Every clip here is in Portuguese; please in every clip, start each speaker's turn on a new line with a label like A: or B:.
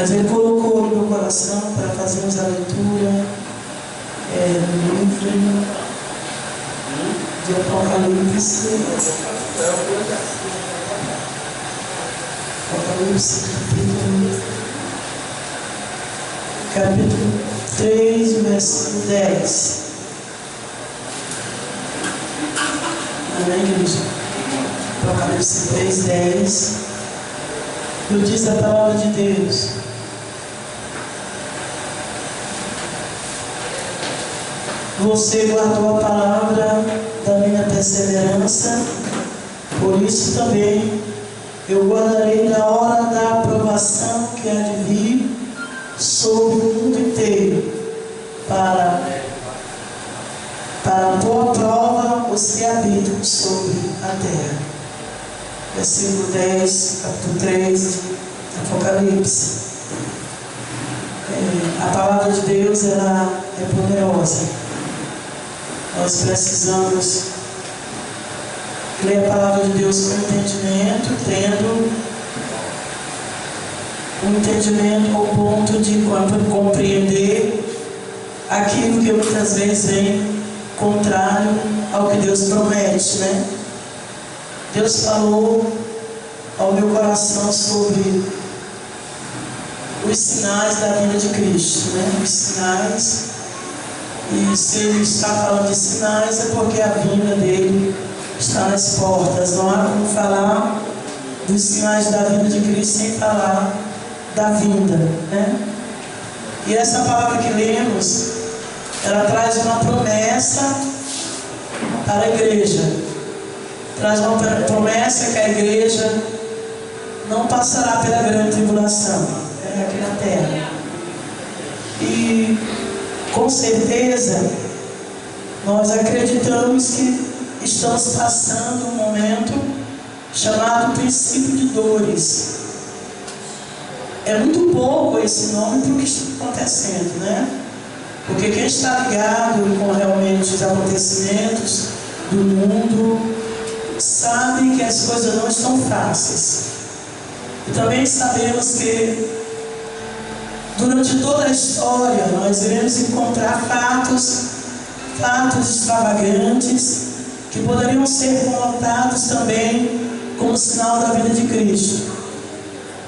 A: Mas Ele colocou no meu coração para fazermos a leitura do livro de Apocalipse. Apocalipse, capítulo 3, versículo 10. Amém, igreja? Apocalipse 3, 10. Nos diz a palavra de Deus: você guardou a palavra da minha perseverança, por isso também eu guardarei da hora da aprovação que há de vir sobre o mundo inteiro, para pôr à prova os que habitam sobre a terra. Versículo 10, capítulo 3, Apocalipse. A palavra de Deus, ela é poderosa. Nós precisamos ler a palavra de Deus com entendimento, tendo um entendimento ao ponto de compreender aquilo que muitas vezes vem contrário ao que Deus promete, né? Deus falou ao meu coração sobre os sinais da vinda de Cristo, né? Os sinais. E se Ele está falando de sinais, é porque a vinda dele está nas portas. Não há como falar dos sinais da vinda de Cristo sem falar da vinda, né? E essa palavra que lemos, ela traz uma promessa para a igreja. Traz uma promessa que a igreja não passará pela grande tribulação aqui na terra. E com certeza nós acreditamos que estamos passando um momento chamado princípio de dores. É muito pouco esse nome para o que está acontecendo, né? Porque quem está ligado com realmente os acontecimentos do mundo sabe que as coisas não estão fáceis. E também sabemos que durante toda a história nós iremos encontrar fatos extravagantes que poderiam ser conotados também como sinal da vida de Cristo.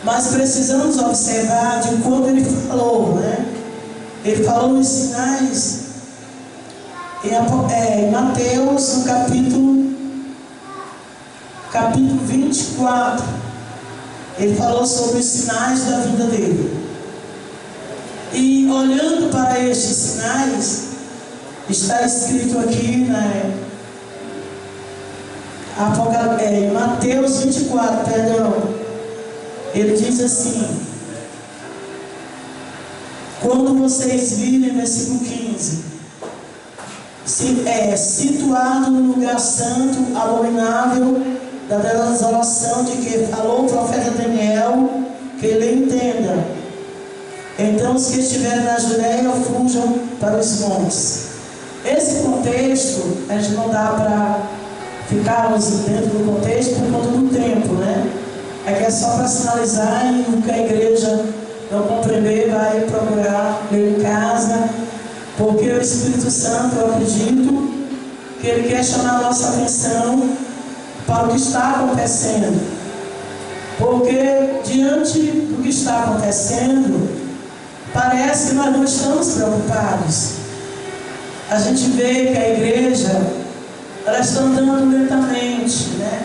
A: Mas precisamos observar de quando Ele falou, né? Ele falou nos sinais em Mateus, no capítulo 24. Ele falou sobre os sinais da vida dele. E olhando para estes sinais, está escrito aqui, né, em Mateus 24, perdão. Ele diz assim: quando vocês virem, versículo 15, situado no lugar santo, abominável, da desolação de que falou o profeta Daniel, que ele entenda. Então os que estiverem na Judéia fujam para os montes. Esse contexto, a gente não dá para ficarmos dentro do contexto por conta do tempo, né? Aqui é só para sinalizar, e o que a igreja não compreender vai procurar ler em casa, porque o Espírito Santo, eu acredito que ele quer chamar a nossa atenção para o que está acontecendo. Porque diante do que está acontecendo, parece que nós não estamos preocupados. A gente vê que a igreja, ela está andando lentamente, né?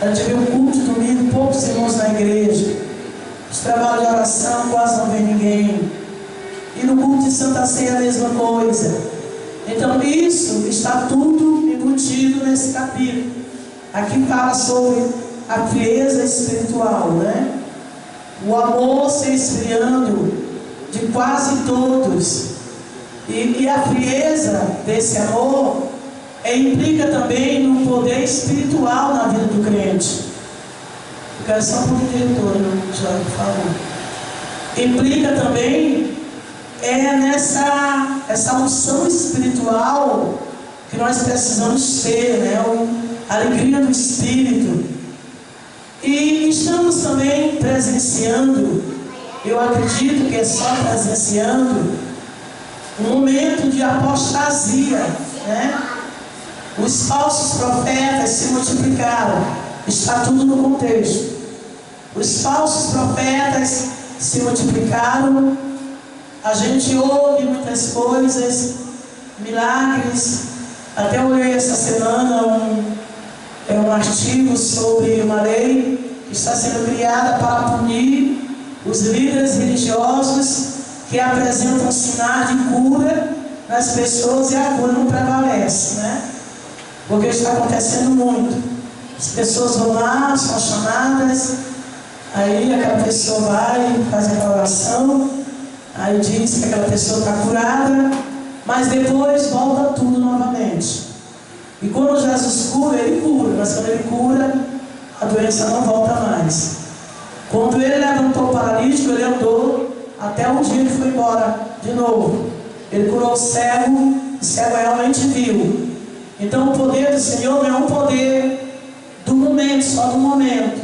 A: A gente vê o culto de domingo, poucos irmãos na igreja. Os trabalhos de oração, quase não vem ninguém. E no culto de Santa Ceia a mesma coisa. Então isso está tudo embutido nesse capítulo. Aqui fala sobre a frieza espiritual, né? O amor se esfriando de quase todos. E a frieza desse amor implica também no poder espiritual na vida do crente. Eu quero só por diretor, já falou. Implica também essa unção espiritual que nós precisamos ter, né? A alegria do Espírito. E estamos também presenciando eu acredito que é só presenciando um momento de apostasia, né? Os falsos profetas se multiplicaram, está tudo no contexto. Os falsos profetas se multiplicaram, a gente ouve muitas coisas, milagres. Até eu li essa semana um artigo sobre uma lei que está sendo criada para punir os líderes religiosos que apresentam sinais de cura nas pessoas e a cura não prevalece, né? Porque está acontecendo muito. As pessoas vão lá, são chamadas, aí aquela pessoa vai, faz a oração, aí diz que aquela pessoa está curada, mas depois volta tudo novamente. E quando Jesus cura, ele cura, mas quando ele cura, a doença não volta mais. Quando ele levantou o paralítico, ele andou até um dia que foi embora de novo. Ele curou o cego realmente viu. Então o poder do Senhor não é um poder do momento, só do momento.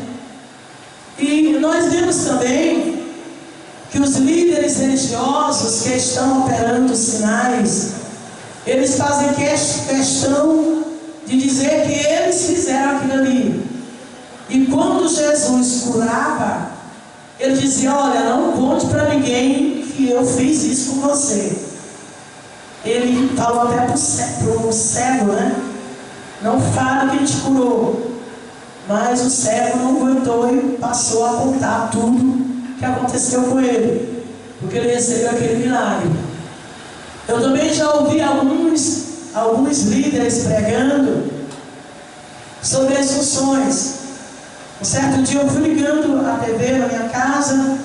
A: E nós vemos também que os líderes religiosos que estão operando os sinais, eles fazem questão de dizer que eles fizeram aquilo ali. E quando Jesus curava, ele dizia: olha, não conte para ninguém que eu fiz isso com você. Ele falou até para o cego, né? Não fala que ele te curou. Mas o cego não aguentou e passou a contar tudo que aconteceu com ele, porque ele recebeu aquele milagre. Eu também já ouvi alguns líderes pregando sobre as unções. Um certo dia eu fui ligando a TV na minha casa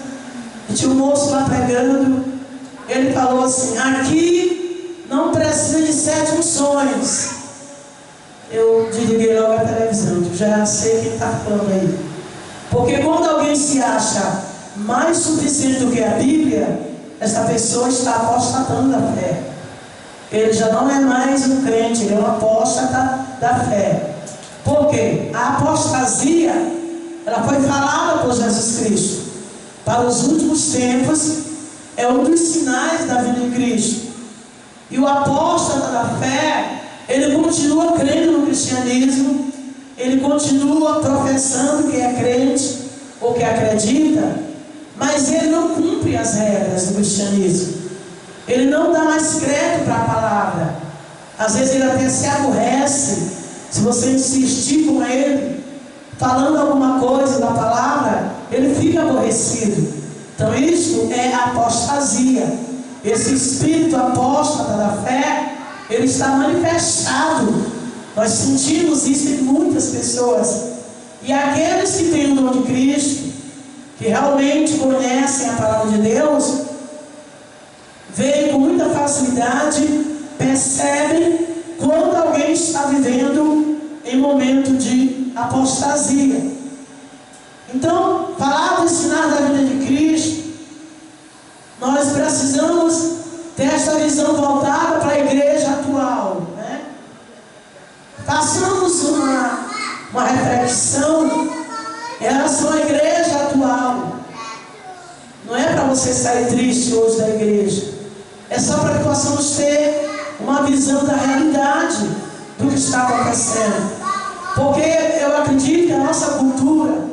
A: e tinha um moço lá pregando. Ele falou assim: aqui não precisa de 7 unções. Eu desliguei logo a televisão, já sei quem está falando aí. Porque quando alguém se acha mais suficiente do que a Bíblia, essa pessoa está apostatando da fé. Ele já não é mais um crente, ele é um apóstata da fé. Por quê? A apostasia, ela foi falada por Jesus Cristo. Para os últimos tempos, é um dos sinais da vida de Cristo. E o apóstata da fé, ele continua crendo no cristianismo, ele continua professando que é crente ou que acredita, mas ele não cumpre as regras do cristianismo. Ele não dá mais crédito para a palavra. Às vezes ele até se aborrece se você insistir com ele, falando alguma coisa da palavra, ele fica aborrecido. Então isso é apostasia. Esse espírito apóstata da fé, ele está manifestado. Nós sentimos isso em muitas pessoas. E aqueles que têm o dom de Cristo, que realmente conhecem a palavra de Deus, veem com muita facilidade, percebem quando alguém está vivendo em momento de apostasia. Então, falar dos sinais da vida de Cristo, nós precisamos ter essa visão voltada para a igreja atual, né? Façamos uma reflexão em relação à igreja atual. Não é para você sair triste hoje da igreja, é só para que possamos ter uma visão da realidade do que está acontecendo. Porque eu acredito que a nossa cultura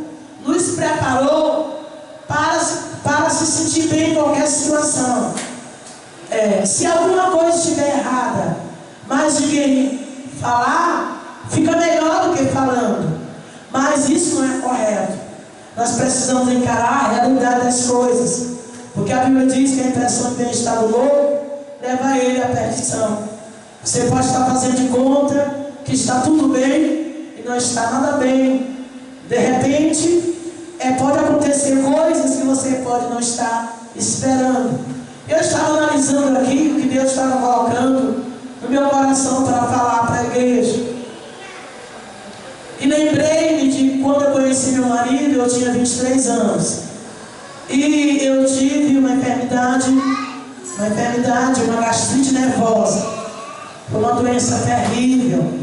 A: nos preparou para se sentir bem em qualquer situação. Se alguma coisa estiver errada, mas ninguém falar, fica melhor do que falando. Mas isso não é correto. Nós precisamos encarar a realidade das coisas, porque a Bíblia diz que a impressão de bem-estar do lobo leva ele à perdição. Você pode estar fazendo de conta que está tudo bem e não está nada bem. De repente, pode acontecer coisas que você pode não estar esperando. Eu estava analisando aqui o que Deus estava colocando no meu coração para falar para a igreja. E lembrei-me de quando eu conheci meu marido, eu tinha 23 anos. E eu tive uma enfermidade, uma gastrite nervosa. Foi uma doença terrível.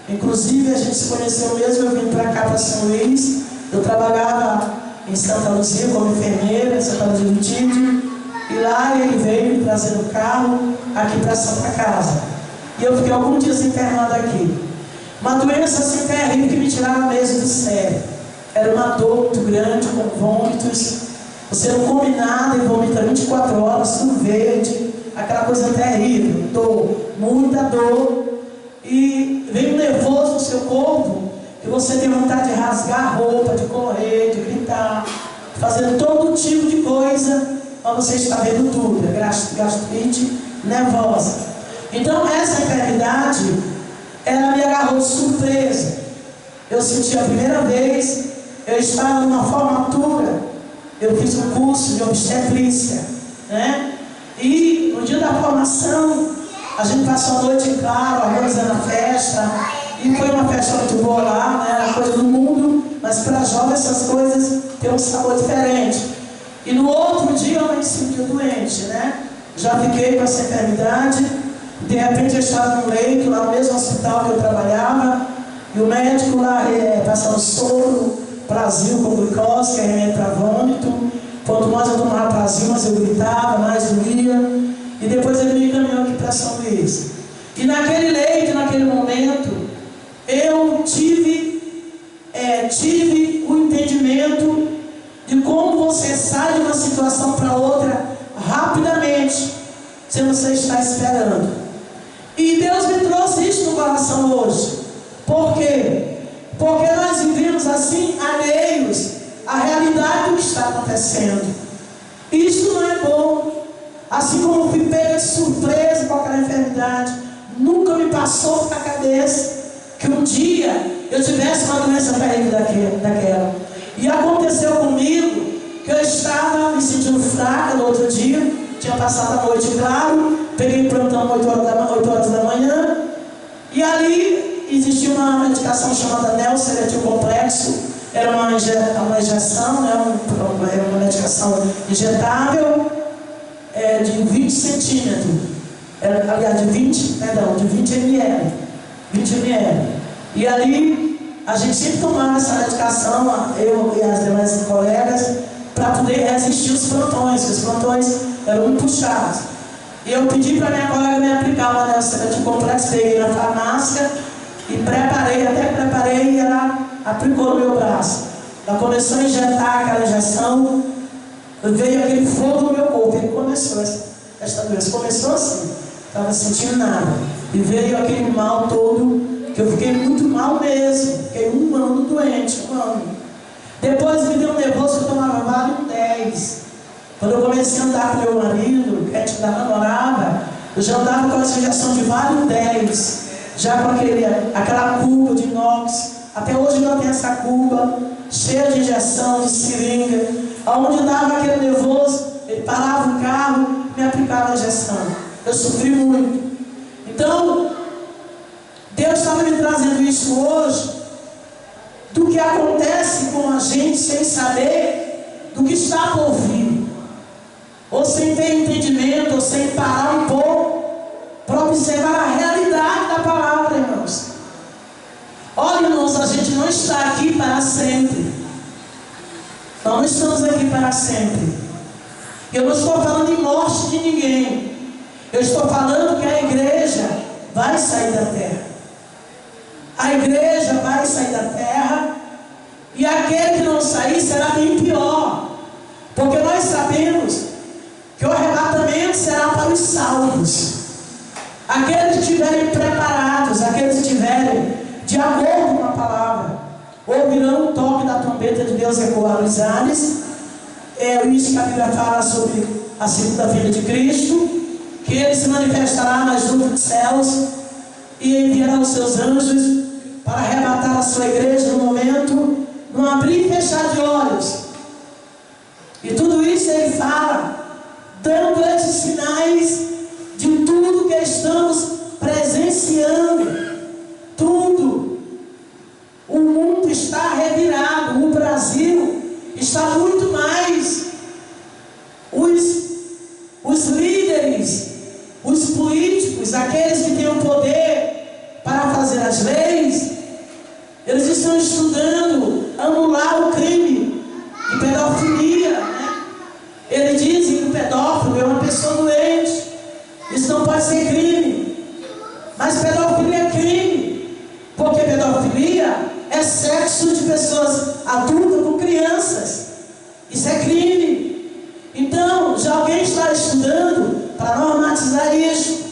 A: Inclusive a gente se conheceu mesmo, eu vim para cá para São Luís. Eu trabalhava em Santa Luzia como enfermeira Santa Casa de Vitídio, e lá ele veio me trazer no carro aqui para Santa Casa. E eu fiquei alguns dias internado aqui. Uma doença assim terrível que me tirava mesmo do sério. Era uma dor muito grande, com vômitos. Você não come nada e vomita 24 horas, tudo verde, aquela coisa terrível, dor, muita dor. E vem um nervoso no seu corpo, que você tem vontade de rasgar a roupa, de correr, de gritar, fazendo todo tipo de coisa, mas você está vendo tudo, é gastrite nervosa. Então essa enfermidade, ela me agarrou de surpresa. Eu senti a primeira vez, eu estava numa formatura, eu fiz um curso de obstetrícia, né? E no dia da formação, a gente passou a noite em claro, organizando a festa, e foi uma festa muito boa lá, né? Era coisa do mundo, mas para jovens essas coisas têm um sabor diferente. E no outro dia eu me senti doente, né? Já fiquei com essa enfermidade, de repente eu estava no leito, lá no mesmo hospital que eu trabalhava, e o médico lá passando soro, prazil com glicose, que é remédio para vômito. Quanto mais eu tomava prazil, mais eu gritava, mais doía. E depois ele me encaminhou aqui para São Luís. E naquele leito, naquele momento, eu tive o entendimento de como você sai de uma situação para outra rapidamente, se você está esperando. E Deus me trouxe isso no coração hoje. Por quê? Porque nós vivemos assim, alheios à realidade do que está acontecendo. Isso não é bom. Assim como eu fui pega de surpresa com aquela enfermidade, nunca me passou pela cabeça que um dia eu tivesse uma doença terrível daquela. E aconteceu comigo que eu estava me sentindo fraca no outro dia, tinha passado a noite claro, peguei plantão 8 horas da manhã, e ali existia uma medicação chamada Neoceretil Complexo, era uma injeção, né, uma medicação injetável, de 20 centímetros, aliás, de 20 ml. 20 ml. E ali, a gente sempre tomava essa medicação, eu e as demais colegas, para poder resistir os plantões, porque os plantões eram muito puxados. E eu pedi para minha colega me aplicar uma Neoceretil Complexo, peguei na farmácia e preparei e ela aplicou no meu braço. Ela começou a injetar aquela injeção, veio aquele fogo no meu corpo. Ele começou, esta doença começou assim, estava sentindo nada. E veio aquele mal todo, que eu fiquei muito mal mesmo. Fiquei um ano doente, um ano. Depois me deu um nervoso que eu tomava Valium 10. Quando eu comecei a andar com meu marido, que a gente namorava, eu já andava com essa injeção de Valium 10. Já com aquela cuba de inox. Até hoje eu tenho essa cuba, cheia de injeção, de seringa. Onde dava aquele nervoso, ele parava o carro e me aplicava a injeção. Eu sofri muito. Então, Deus estava me trazendo isso hoje, do que acontece com a gente sem saber do que está por vir, ou sem ter entendimento, ou sem parar um pouco para observar a realidade da palavra, irmãos. Olha, irmãos, a gente não está aqui para sempre. Nós não estamos aqui para sempre. Eu não estou falando em morte de ninguém. Eu estou falando que a igreja vai sair da terra. A igreja vai sair da terra. E aquele que não sair será bem pior. Porque nós sabemos que o arrebatamento será para os salvos. Aqueles que estiverem preparados, aqueles que estiverem de acordo com a palavra, ouvirão o toque da trombeta de Deus ecoar nos ares. Isso que a Bíblia fala sobre a segunda vinda de Cristo, que Ele se manifestará nas nuvens dos céus e enviará os seus anjos para arrebatar a sua igreja no momento, no abrir e fechar de olhos. E tudo isso Ele fala, dando esses sinais de tudo que estamos presenciando. Tudo. O mundo está revirado, o Brasil está muito mais. Os líderes, os políticos, aqueles que têm o poder para fazer as leis, eles estão estudando anular o crime de pedofilia, né? está estudando para normatizar isso.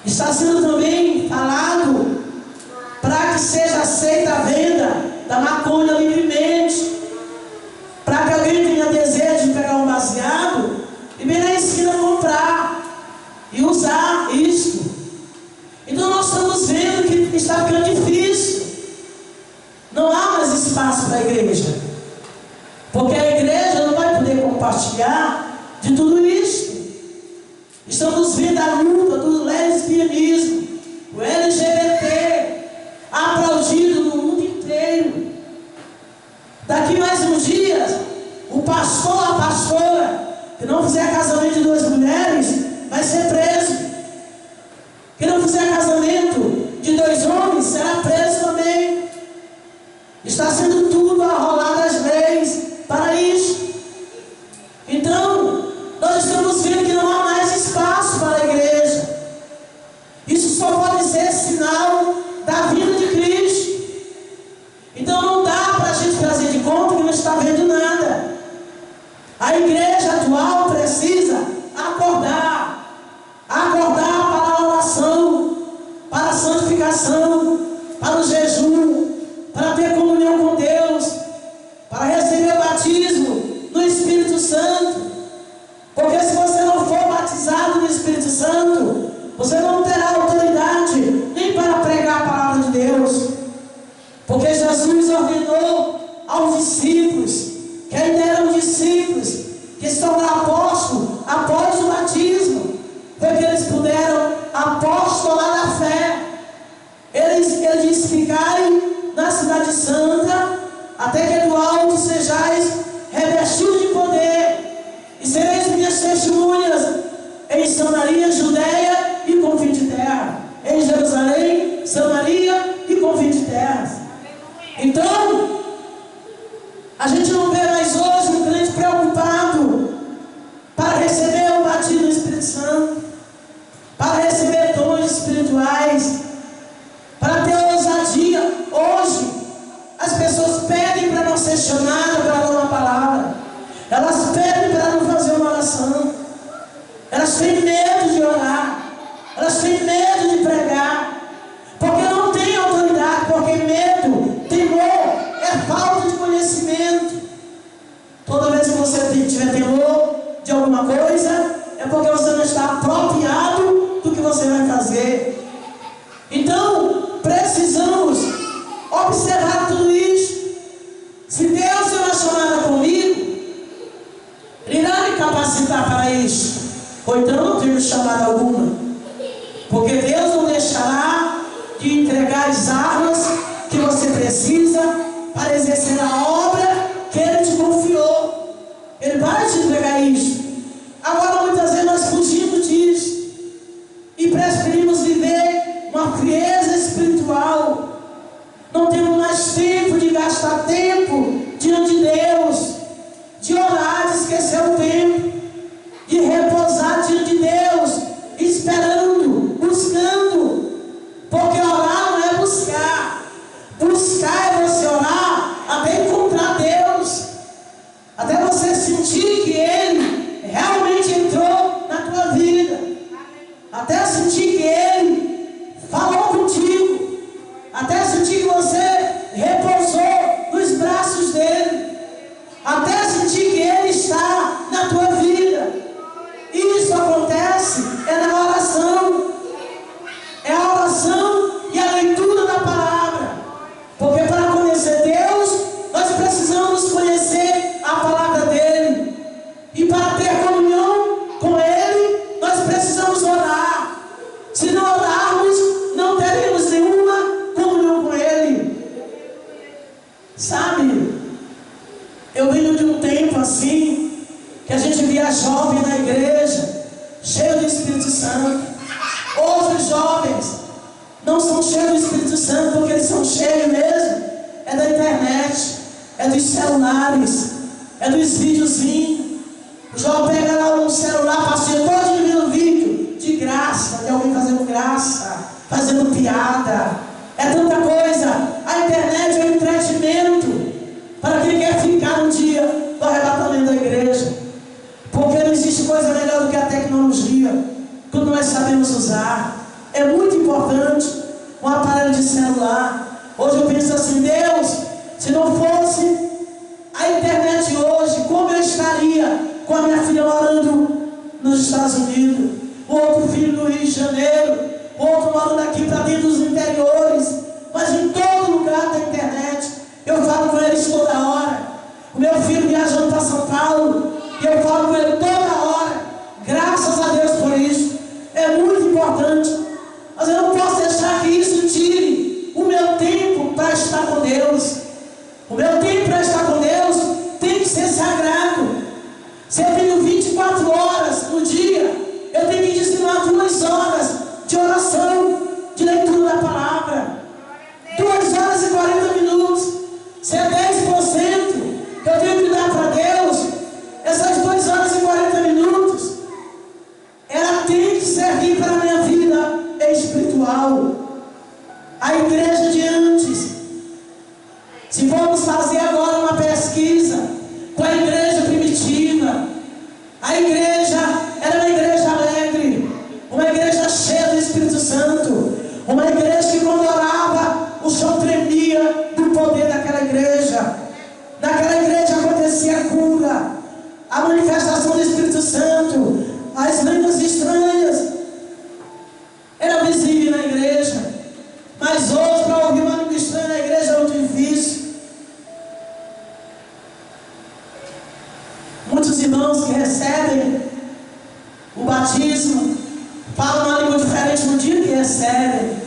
A: Está sendo também falado para que seja aceita a venda da maconha livremente, para que alguém tenha desejo de pegar um baseado e vir na esquina comprar e usar isto. Então nós estamos vendo que está ficando difícil. Não há mais espaço para a igreja, porque a igreja não vai poder compartilhar de tudo isso. Estamos vendo a luta do lesbianismo, o LGBT, aplaudido no mundo inteiro. Daqui mais uns dias, o pastor, a pastora, que não fizer casamento de 2 mulheres, vai ser preso. Que não fizer casamento de 2 homens, será preso também. Está sendo tudo arrolado as leis para isso. Então, nós estamos vendo que não há mais espaço para a igreja. Isso só pode ser sinal da vinda de Cristo. Então não dá para a gente fazer de conta que não está vendo nada. A igreja atual precisa acordar para a oração, para a santificação, para o jejum, para ter comunhão com Deus, para receber o batismo no Espírito Santo. Porque se você não for batizado no Espírito Santo, você não terá autoridade nem para pregar a palavra de Deus. Porque Jesus ordenou aos discípulos, que ainda eram discípulos, que estão no apóstolo após o batismo, foi que eles puderam apostolar a fé. Ele disse: ficai na cidade santa, até que do alto sejais revestidos de poder, e sereis minhas testemunhas em Samaria, Judeia e confins de terra, em Jerusalém, Samaria e confins de terra. Então, a gente não vê mais hoje um crente preocupado para receber o batismo do Espírito Santo, para receber dons espirituais, para ter ousadia. Hoje, as pessoas pedem para não ser chamadas para dar uma palavra, elas pedem para não fazer uma oração, elas têm medo de orar, elas têm medo de pregar, porque não tem autoridade, porque medo, temor, é falta de conhecimento. Toda vez que você tiver temor de alguma coisa, é porque você não está apropriado do que você vai fazer. Então, precisamos observar tudo isso. Se Deus tem uma chamada comigo, Ele irá me capacitar para isso, ou então não tenho chamada alguma, porque Deus não deixará de entregar as armas que você precisa para exercer a obra que Ele te confiou. Ele vai te entregar isso. Agora muitas vezes nós fugimos disso e preferimos viver uma frieza espiritual. Não temos mais tempo de gastar tempo diante de Deus, de orar, de esquecer o tempo, de repousar diante de Deus, esperando, buscando. Porque orar não é buscar. Buscar é você orar até encontrar Deus, até você sentir que Ele realmente entrou na tua vida, até sentir que Ele falou contigo, até sentir que você repousou nos braços dEle, até sentir que Ele está na tua vida. Isso acontece na oração. É a oração e a leitura da palavra. Porque para conhecer Deus, nós precisamos conhecer a palavra dEle. E para ter comunhão com Ele, nós precisamos orar. Se não orarmos, não teremos nenhuma comunhão com Ele. Sabe, eu venho de um tempo assim, que a gente via jovem na igreja, cheio do Espírito Santo. Outros jovens não são cheios do Espírito Santo, porque eles são cheios mesmo é da internet, é dos celulares, é dos videozinhos. O jovem pega lá um celular, passa todo vendo vídeo de graça, de alguém fazendo graça, fazendo piada. É tanta coisa. A internet é um entretenimento para quem quer ficar um dia do arrebatamento da igreja, porque não existe nós sabemos usar. É muito importante um aparelho de celular. Hoje eu penso assim, Deus, se não fosse a internet hoje, como eu estaria com a minha filha morando nos Estados Unidos, o outro filho no Rio de Janeiro, o outro morando aqui para dentro dos interiores, mas em todo lugar tem internet. Eu falo com eles toda hora. O meu filho viajando para São Paulo, e eu falo com ele toda hora. Graças a Deus por isso. É muito importante. Mas eu não posso deixar que isso tire o meu tempo para estar com Deus. O meu tempo para estar com Deus tem que ser sagrado. Se eu tenho 24 horas no dia, eu tenho que destinar 2 horas de oração, de leitura da palavra. 2 horas e 40 minutos. Se é 10%, eu tenho que dar para Deus. Essas 2 horas e 40 minutos, ela tem que servir para a minha vida espiritual. A igreja de antes, se formos fazer agora uma pesquisa com a igreja primitiva, a igreja era uma igreja alegre, uma igreja cheia do Espírito Santo, uma igreja que quando orava, o chão tremia do poder daquela igreja. Naquela igreja acontecia a cura, a manifestação do Espírito Santo, as línguas estranhas era visível na igreja. Mas hoje, para ouvir uma língua estranha na igreja é muito difícil. Muitos irmãos que recebem o batismo falam uma língua diferente no dia que recebem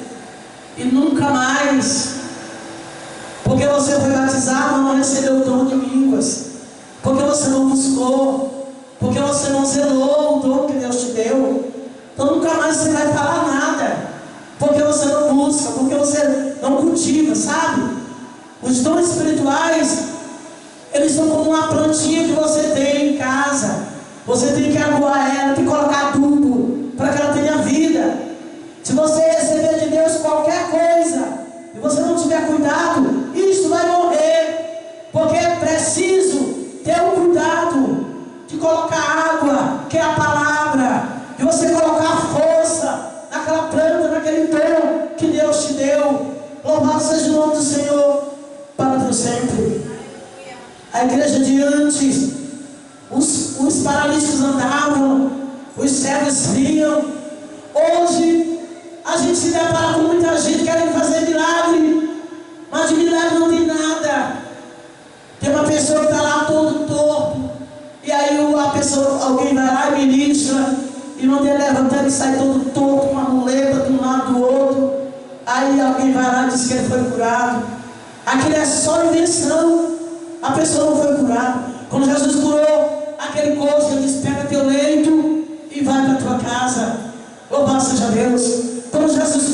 A: e nunca mais, porque você foi batizado, mas não recebeu o dom de línguas, porque você não buscou, porque você não zelou o dom que Deus te deu. Então nunca mais você vai falar nada, porque você não busca, porque você não cultiva, sabe? Os dons espirituais, eles são como uma plantinha que você tem em casa. Você tem que aguar ela, tem que colocar adubo para que ela tenha vida. Se você receber de Deus qualquer coisa e você não tiver cuidado, isso vai morrer, porque é preciso ter um cuidado de colocar água, que é a palavra, de você colocar força naquela planta, naquele dom que Deus te deu. Louvado seja o nome do Senhor para todo sempre. A igreja de antes, os paralíticos andavam, os cegos viam. Hoje a gente se depara com muita gente querendo fazer milagre, mas de milagre não tem nada. Tem uma pessoa que está lá todo torto, e aí alguém vai lá e ministra, e não tem levantando e sai todo torto, com uma muleta de um lado do outro. Aí alguém vai lá e diz que ele foi curado. Aquilo é só invenção. A pessoa não foi curada. Quando Jesus curou aquele coxo, ele disse: pega teu leito e vai para tua casa. Louvado seja Deus. Quando Jesus